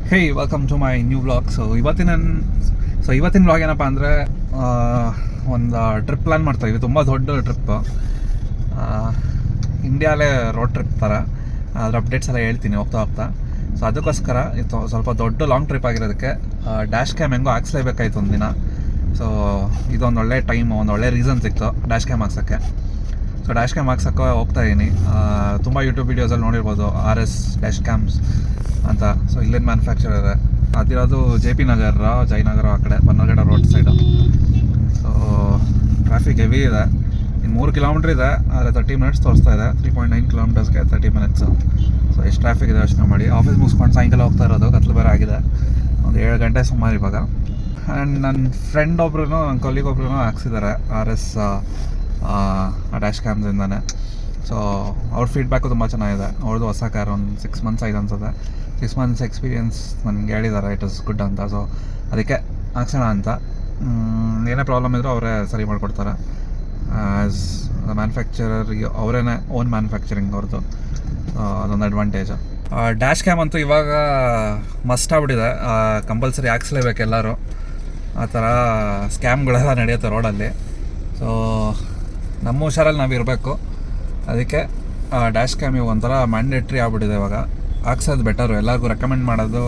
Hey welcome to my new vlog. ಇವತ್ತಿನ vlog ಏನಪ್ಪ ಅಂದರೆ ಒಂದು ಟ್ರಿಪ್ ಪ್ಲ್ಯಾನ್ ಮಾಡ್ತಾಯಿದ್ವಿ. ತುಂಬ ದೊಡ್ಡ ಟ್ರಿಪ್, ಇಂಡಿಯಾಲೇ ರೋಡ್ ಟ್ರಿಪ್ ಥರ. ಅದ್ರ ಅಪ್ಡೇಟ್ಸ್ ಎಲ್ಲ ಹೇಳ್ತೀನಿ ಹೋಗ್ತಾ ಹೋಗ್ತಾ. ಸೊ ಅದಕ್ಕೋಸ್ಕರ ಇದು ಸ್ವಲ್ಪ ದೊಡ್ಡ ಲಾಂಗ್ ಟ್ರಿಪ್ ಆಗಿರೋದಕ್ಕೆ ಡ್ಯಾಶ್ ಕ್ಯಾಮ್ ಹೆಂಗೋ ಹಾಕ್ಸ್ಲೇಬೇಕಾಯ್ತು ಒಂದಿನ. ಸೊ ಇದೊಂದು ಒಳ್ಳೆ ಟೈಮ್, ಒಂದು ಒಳ್ಳೆ ರೀಸನ್ ಸಿಕ್ತು ಡ್ಯಾಶ್ ಕ್ಯಾಮ್ ಹಾಕ್ಸೋಕ್ಕೆ. ಸೊ ಡ್ಯಾಶ್ ಕ್ಯಾಮ್ ಹಾಕ್ಸೋಕ್ಕೆ ಹೋಗ್ತಾಯಿದ್ದೀನಿ. ತುಂಬ ಯೂಟ್ಯೂಬ್ ವೀಡಿಯೋಸಲ್ಲಿ ನೋಡಿರ್ಬೋದು RS ಡ್ಯಾಶ್ ಕ್ಯಾಮ್ಸ್ ಅಂತ. ಸೊ ಇಲ್ಲಿನ ಮ್ಯಾನುಫ್ಯಾಕ್ಚರರ್ ಅದಿರೋದು JP ನಗರ, ಜಯನಗರ ಆ ಕಡೆ Bannerghatta road side. So traffic heavy ಇದೆ. ಇನ್ನು 3 ಕಿಲೋಮೀಟ್ರ್ ಇದೆ, ಆದರೆ 30 ಮಿನಿಟ್ಸ್ ತೋರಿಸ್ತಾ ಇದೆ. 3.9 ಕಿಲೋಮೀಟರ್ಸ್ಗೆ 30 ಮಿನಿಟ್ಸು. ಸೊ ಎಷ್ಟು ಟ್ರಾಫಿಕ್ ಇದೆ ಯೋಚನೆ ಮಾಡಿ. ಆಫೀಸ್ ಮುಗಿಸ್ಕೊಂಡು ಸಾಯಂಕಾಲ ಹೋಗ್ತಾ ಇರೋದು, ಕತ್ಲು ಬೇರೆ ಆಗಿದೆ. ಒಂದು 7 ಗಂಟೆ ಸುಮಾರು ಇವಾಗ. ಆ್ಯಂಡ್ ನನ್ನ ಫ್ರೆಂಡ್ ಒಬ್ರು, ನನ್ನ ಕೊಲೀಗ್ ಒಬ್ರು ಹಾಕ್ಸಿದ್ದಾರೆ RS ಡ್ಯಾಶ್ ಕ್ಯಾಮ್ಸಿಂದಾನೆ. ಸೊ ಅವ್ರ ಫೀಡ್ಬ್ಯಾಕು ತುಂಬ ಚೆನ್ನಾಗಿದೆ. ಅವ್ರದ್ದು ಹೊಸ ಕಾರ್, ಒಂದು 6 ಮಂತ್ಸ್ ಆಯ್ತು ಅನ್ಸುತ್ತೆ. 6 ಮಂತ್ಸ್ ಎಕ್ಸ್ಪೀರಿಯನ್ಸ್ ನನಗೆ ಹೇಳಿದ್ದಾರೆ, ಇಟ್ ಇಸ್ ಗುಡ್ ಅಂತ. ಸೊ ಅದಕ್ಕೆ ಹಾಕ್ಸೋಣ ಅಂತ. ಏನೇ ಪ್ರಾಬ್ಲಮ್ ಇದ್ದರೂ ಅವರೇ ಸರಿ ಮಾಡಿಕೊಡ್ತಾರೆ. ಆ್ಯಸ್ ಮ್ಯಾನುಫ್ಯಾಕ್ಚರರ್ ಅವರೇ ಓನ್ ಮ್ಯಾನುಫ್ಯಾಕ್ಚರಿಂಗ್ ಅವ್ರದ್ದು. ಅದೊಂದು ಅಡ್ವಾಂಟೇಜು. ಡ್ಯಾಶ್ ಕ್ಯಾಮ್ ಅಂತೂ ಇವಾಗ ಮಸ್ಟ್ ಆಗ್ಬಿಟ್ಟಿದೆ, ಕಂಪಲ್ಸರಿ ಹಾಕ್ಸ್ಲೇಬೇಕು ಎಲ್ಲರೂ. ಆ ಥರ ಸ್ಕ್ಯಾಮ್ಗಳೆಲ್ಲ ನಡೆಯುತ್ತೆ ರೋಡಲ್ಲಿ. ಸೊ ನಮ್ಮ ಹುಷಾರಲ್ಲಿ ನಾವು ಇರಬೇಕು. ಅದಕ್ಕೆ ಡ್ಯಾಶ್ ಕ್ಯಾಮ್ ಇವಾಗ ಒಂಥರ ಮ್ಯಾಂಡೇಟ್ರಿ ಆಗ್ಬಿಟ್ಟಿದೆ. ಇವಾಗ ಹಾಕ್ಸೋದು ಬೆಟರು. ಎಲ್ಲರಿಗೂ ರೆಕಮೆಂಡ್ ಮಾಡೋದು,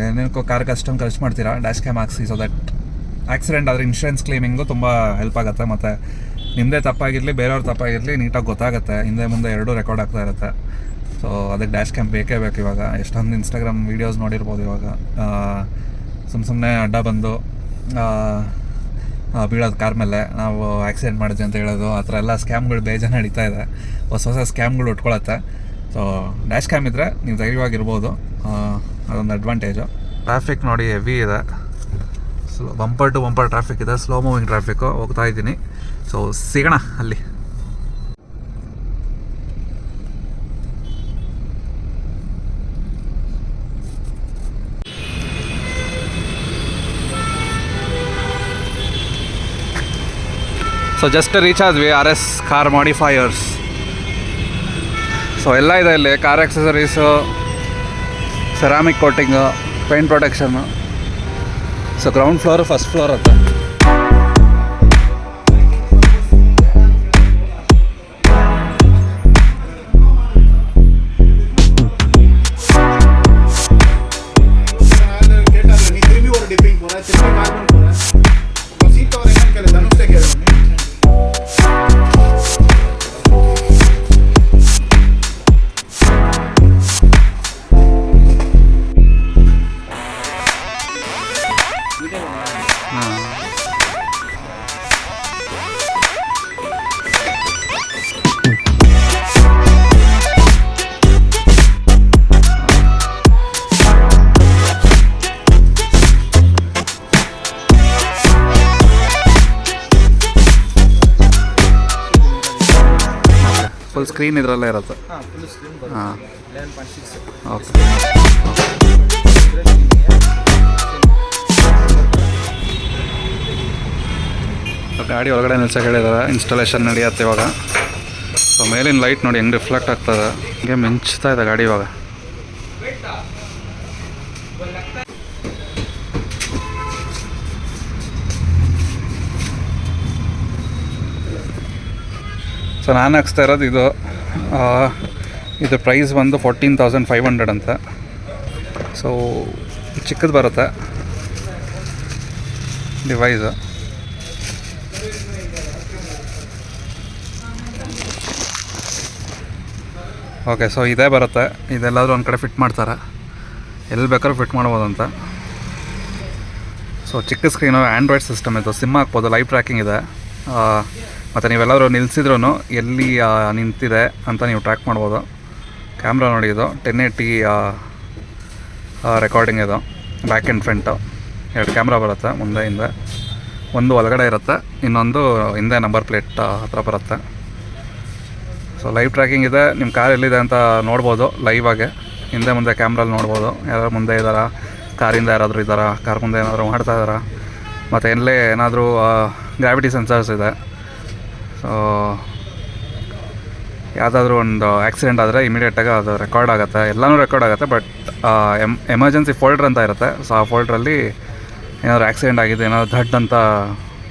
ಏನೇನಕ್ಕೋ ಕಾರ್ ಕಸ್ಟಮ್ ಖರ್ಚು ಮಾಡ್ತೀರಾ, ಡ್ಯಾಶ್ ಕ್ಯಾಮ್ ಹಾಕ್ಸಿ. ಸೊ ದಟ್ ಆಕ್ಸಿಡೆಂಟ್ ಆದರೆ ಇನ್ಶೂರೆನ್ಸ್ ಕ್ಲೇಮಿಂಗು ತುಂಬ ಹೆಲ್ಪ್ ಆಗುತ್ತೆ. ಮತ್ತು ನಿಮ್ಮದೇ ತಪ್ಪಾಗಿರಲಿ, ಬೇರೆಯವ್ರ ತಪ್ಪಾಗಿರಲಿ, ನೀಟಾಗಿ ಗೊತ್ತಾಗುತ್ತೆ. ಹಿಂದೆ ಮುಂದೆ ಎರಡೂ ರೆಕಾರ್ಡ್ ಆಗ್ತಾ ಇರುತ್ತೆ. ಸೊ ಅದಕ್ಕೆ ಡ್ಯಾಶ್ ಕ್ಯಾಮ್ ಬೇಕೇ ಬೇಕು. ಇವಾಗ ಎಷ್ಟೊಂದು ಇನ್ಸ್ಟಾಗ್ರಾಮ್ ವೀಡಿಯೋಸ್ ನೋಡಿರ್ಬೋದು. ಇವಾಗ ಸುಮ್ಮನೆ ಅಡ್ಡ ಬಂದು ಬೀಳೋದು ಕಾರ್ ಮೇಲೆ, ನಾವು ಆಕ್ಸಿಡೆಂಟ್ ಮಾಡಿದ್ವಿ ಅಂತ ಹೇಳೋದು, ಆ ಥರ ಎಲ್ಲ ಸ್ಕ್ಯಾಮ್ಗಳು ಬೇಜಾರು ನಡೀತಾ ಇದೆ. ಹೊಸ ಸ್ಕ್ಯಾಮ್ಗಳು ಉಟ್ಕೊಳತ್ತೆ. ಸೊ ಡ್ಯಾಶ್ ಕ್ಯಾಮ್ ಇದ್ದರೆ ನೀವು ಧೈರ್ಯವಾಗಿರ್ಬೋದು, ಅದೊಂದು ಅಡ್ವಾಂಟೇಜು. ಟ್ರಾಫಿಕ್ ನೋಡಿ ಹೆವಿ ಇದೆ, ಬಂಪರ್ ಟು ಬಂಪರ್ ಟ್ರಾಫಿಕ್ ಇದೆ. Slow moving traffic. ಹೋಗ್ತಾ ಇದ್ದೀನಿ. ಸೊ ಸಿಗೋಣ ಅಲ್ಲಿ. ಸೊ ಜಸ್ಟ್ ರೀಚ್ ಆದ್ವಿ RS ಕಾರ್ ಮಾಡಿಫೈಯರ್ಸ್. ಸೊ ಎಲ್ಲ ಇದೆ ಇಲ್ಲಿ, car accessories, ceramic coating, paint protection. So ground floor, first floor ಅಂತ. ಫುಲ್ ಸ್ಕ್ರೀನ್ ಇದರಲ್ಲೇ ಇರುತ್ತೆ. ಹಾಂ, ಓಕೆ. ಗಾಡಿ ಒಳಗಡೆ ನಿಲ್ಸಕ್ಕೆ ಹೇಳಿದ್ದಾರೆ. ಇನ್ಸ್ಟಾಲೇಷನ್ ನಡೆಯುತ್ತೆ ಇವಾಗ. ಸೊ ಮೇಲಿನ ಲೈಟ್ ನೋಡಿ ಹೆಂಗೆ ರಿಫ್ಲೆಕ್ಟ್ ಆಗ್ತದೆ, ಹಿಂಗೆ ಮಿಂಚ್ತಾ ಇದೆ ಗಾಡಿ ಇವಾಗ. ಸೊ ನಾನು ಹಾಕ್ಸ್ತಾ ಇರೋದು ಇದು ಪ್ರೈಸ್ ಬಂದು 14,500 ಅಂತ. ಸೊ ಚಿಕ್ಕದು ಬರುತ್ತೆ ಡಿವೈಸು. ಓಕೆ, ಸೊ ಇದೇ ಬರುತ್ತೆ. ಇದೆಲ್ಲಾದರೂ ಒಂದು ಕಡೆ ಫಿಟ್ ಮಾಡ್ತಾರೆ, ಎಲ್ಲಿ ಬೇಕಾದ್ರೂ ಫಿಟ್ ಮಾಡ್ಬೋದು ಅಂತ. ಸೊ ಚಿಕ್ಕ ಸ್ಕ್ರೀನು, ಆ್ಯಂಡ್ರಾಯ್ಡ್ ಸಿಸ್ಟಮ್ ಇದು. ಸಿಮ್ ಹಾಕ್ಬೋದು, ಲೈವ್ ಟ್ರ್ಯಾಕಿಂಗ್ ಇದೆ. ಮತ್ತು ನೀವೆಲ್ಲಾದರೂ ನಿಲ್ಲಿಸಿದ್ರೂ ಎಲ್ಲಿ ನಿಂತಿದೆ ಅಂತ ನೀವು ಟ್ರ್ಯಾಕ್ ಮಾಡ್ಬೋದು. ಕ್ಯಾಮ್ರಾ ನೋಡಿ, ಇದು 1080 ರೆಕಾರ್ಡಿಂಗ್. ಇದು ಬ್ಯಾಕ್ ಆ್ಯಂಡ್ ಫ್ರಂಟು 2 ಕ್ಯಾಮ್ರಾ ಬರುತ್ತೆ, ಮುಂದೆ ಹಿಂದೆ. ಒಂದು ಒಳಗಡೆ ಇರುತ್ತೆ, ಇನ್ನೊಂದು ಹಿಂದೆ ನಂಬರ್ ಪ್ಲೇಟ್ ಹತ್ರ ಬರುತ್ತೆ. ಸೊ ಲೈವ್ ಟ್ರ್ಯಾಕಿಂಗ್ ಇದೆ. ನಿಮ್ಮ ಕಾರ್ ಎಲ್ಲಿದೆ ಅಂತ ನೋಡ್ಬೋದು ಲೈವ್ ಆಗಿ. ಹಿಂದೆ ಮುಂದೆ ಕ್ಯಾಮ್ರಲ್ಲಿ ನೋಡ್ಬೋದು, ಯಾರು ಮುಂದೆ ಇದ್ದಾರಾ, ಕಾರಿಂದ ಯಾರಾದರೂ ಇದ್ದಾರಾ, ಕಾರ್ ಮುಂದೆ ಏನಾದರೂ ಮಾಡ್ತಾ ಇದ್ದಾರಾ. ಮತ್ತು ಎಲ್ಲೇ ಏನಾದರೂ ಗ್ರಾವಿಟಿ ಸೆನ್ಸರ್ಸ್ ಇದೆ. ಸೊ ಯಾವುದಾದ್ರೂ ಒಂದು ಆಕ್ಸಿಡೆಂಟ್ ಆದರೆ ಇಮಿಡಿಯೇಟಾಗಿ ಅದು ರೆಕಾರ್ಡ್ ಆಗುತ್ತೆ, ಎಲ್ಲನೂ ರೆಕಾರ್ಡ್ ಆಗುತ್ತೆ. ಬಟ್ ಎಮರ್ಜೆನ್ಸಿ ಫೋಲ್ಡ್ರ್ ಅಂತ ಇರುತ್ತೆ. ಸೊ ಆ ಫೋಲ್ಡ್ರಲ್ಲಿ ಏನಾದರೂ ಆಕ್ಸಿಡೆಂಟ್ ಆಗಿದೆ, ಏನಾದರೂ ಧಡ್ ಅಂತ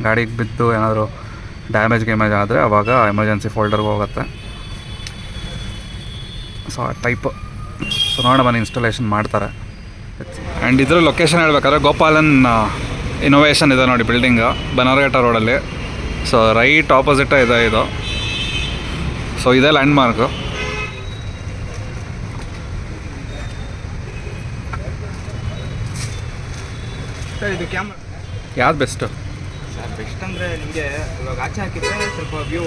ಗಾಡಿಗೆ ಬಿದ್ದು ಏನಾದರೂ ಡ್ಯಾಮೇಜ್ ಆದರೆ ಆವಾಗ ಎಮರ್ಜೆನ್ಸಿ ಫೋಲ್ಡರ್ಗೆ ಹೋಗುತ್ತೆ. ಸೊ ಆ ಟೈಪು. ಸೊ ನೋಡೋಣ ಬನ್ನಿ, ಇನ್ಸ್ಟಾಲೇಷನ್ ಮಾಡ್ತಾರೆ. ಆ್ಯಂಡ್ ಇದ್ರ ಲೊಕೇಶನ್ ಹೇಳ್ಬೇಕಾದ್ರೆ ಗೋಪಾಲನ್ ಇನೋವೇಷನ್ ಇದೆ ನೋಡಿ, ಬಿಲ್ಡಿಂಗು ಬನಾರಘಟ್ಟ ರೋಡಲ್ಲಿ. ಸೊ ರೈಟ್ ಆಪೋಸಿಟೇ ಇದೆ ಇದು. ಸೊ ಇದೇ ಲ್ಯಾಂಡ್ ಮಾರ್ಕು. ಸರ್ ಇದು ಕ್ಯಾಮ್ರಾ ಯಾವ್ದು ಬೆಸ್ಟು? ಸರ್ ಬೆಸ್ಟ್ ಅಂದರೆ ನಿಮಗೆ ಇವಾಗ ಆಚೆ ಹಾಕಿದರೆ ಸ್ವಲ್ಪ ವ್ಯೂ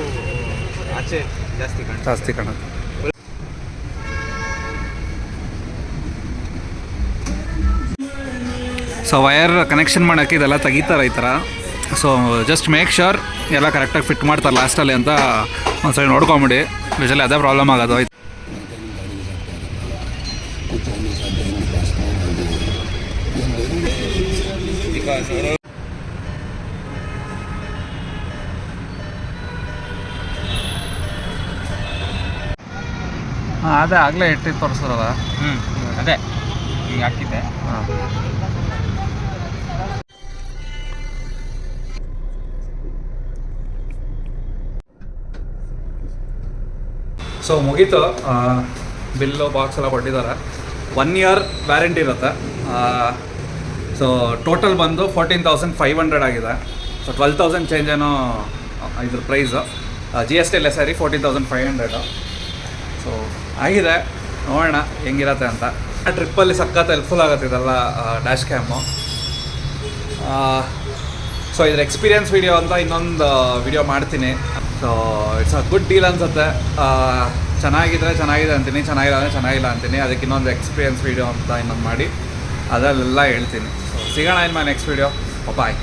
ಆಚೆ ಜಾಸ್ತಿ ಕಾಣುತ್ತೆ. ಸೊ ವಯರ್ ಕನೆಕ್ಷನ್ ಮಾಡೋಕ್ಕೆ ಇದೆಲ್ಲ ತೆಗಿತಾರೆ ಈ ಥರ. ಸೊ ಜಸ್ಟ್ ಮೇಕ್ ಶ್ಯೂರ್ ಎಲ್ಲ ಕರೆಕ್ಟಾಗಿ ಫಿಟ್ ಮಾಡ್ತಾರೆ ಲಾಸ್ಟಲ್ಲಿ ಅಂತ ಒಂದ್ಸರಿ ನೋಡ್ಕೊಂಬಿಡಿ. ಯೂಶಲಿ ಅದೇ ಪ್ರಾಬ್ಲಮ್ ಆಗೋದು. ಹಾಂ ಅದೇ ಆಗಲೇ ಇಟ್ಟಿದ್ದು ತೋರಿಸ್ತಾರಲ್ಲ. ಅದೇ ಈಗ ಹಾಕಿದ್ದೆ. ಹಾಂ ಸೊ ಮುಗೀತು. ಬಿಲ್ಲು ಬಾಕ್ಸ್ ಎಲ್ಲ ಕೊಟ್ಟಿದ್ದಾರೆ. 1 year ವ್ಯಾರಂಟಿ ಇರುತ್ತೆ. ಸೊ ಟೋಟಲ್ ಬಂದು 14,500 ಆಗಿದೆ. ಸೊ 12,000 ಚೇಂಜ್ ಏನೋ ಇದ್ರ ಪ್ರೈಸು. GST ಎಲ್ಲ ಸೇರಿ 14,500. ಸೊ ಆಗಿದೆ, ನೋಡೋಣ ಹೆಂಗಿರತ್ತೆ ಅಂತ. ಆ ಟ್ರಿಪ್ಪಲ್ಲಿ ಸಖತ್ ಹೆಲ್ಪ್ಫುಲ್ ಆಗುತ್ತೆ ಇದೆಲ್ಲ ಡ್ಯಾಶ್ ಕ್ಯಾಮು. ಸೊ ಇದ್ರ ಎಕ್ಸ್ಪೀರಿಯನ್ಸ್ ವೀಡಿಯೋ ಅಂತ ಇನ್ನೊಂದು ವಿಡಿಯೋ ಮಾಡ್ತೀನಿ. So it's a good deal ಅನಿಸುತ್ತೆ. ಚೆನ್ನಾಗಿದೆ ಅಂತೀನಿ, ಚೆನ್ನಾಗಿಲ್ಲ ಅಂತೀನಿ. ಅದಕ್ಕೆ ಇನ್ನೊಂದು ಎಕ್ಸ್ಪೀರಿಯನ್ಸ್ ವೀಡಿಯೋ ಅಂತ ಇನ್ನೊಂದು ಮಾಡಿ ಅದರಲ್ಲೆಲ್ಲ ಹೇಳ್ತೀನಿ. ಸೊ ಸಿಗೋಣ ಇನ್ ಮೈ ನೆಕ್ಸ್ಟ್ ವೀಡಿಯೋ. ಬಾಯ್.